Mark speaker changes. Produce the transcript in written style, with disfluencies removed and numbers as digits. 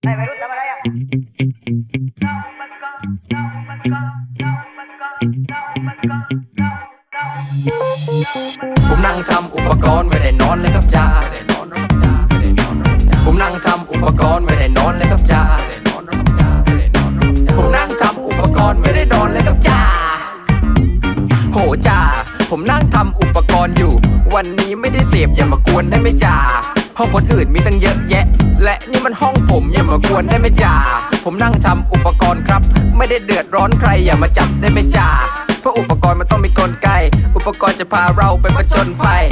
Speaker 1: ไอ้วัยรุ่นทำอะไรอ่ะ
Speaker 2: ผมนั่งทำอุปกรณ์ไม่ได้นอนเลยครับจ้าผมนั่งทำอุปกรณ์ไม่ได้นอนเลยครับจ้าผมนั่งทำอุปกรณ์ไม่ได้นอนเลยครับจ้าโหจ้าผมนั่งทำอุปกรณ์อยู่วันนี้ไม่ได้เสพอย่ามากวนได้ไหมจ้าห้องคนอื่นมีตั้งเยอะแยะและนี่มันห้องผมอย่ามากวนได้ไหมจ้าผมนั่งทำอุปกรณ์ครับไม่ได้เดือดร้อนใครอย่ามาจับได้ไหมจ้าเพราะอุปกรณ์มันต้องมีกลไกอุปกรณ์จะพาเราไปผจญภัย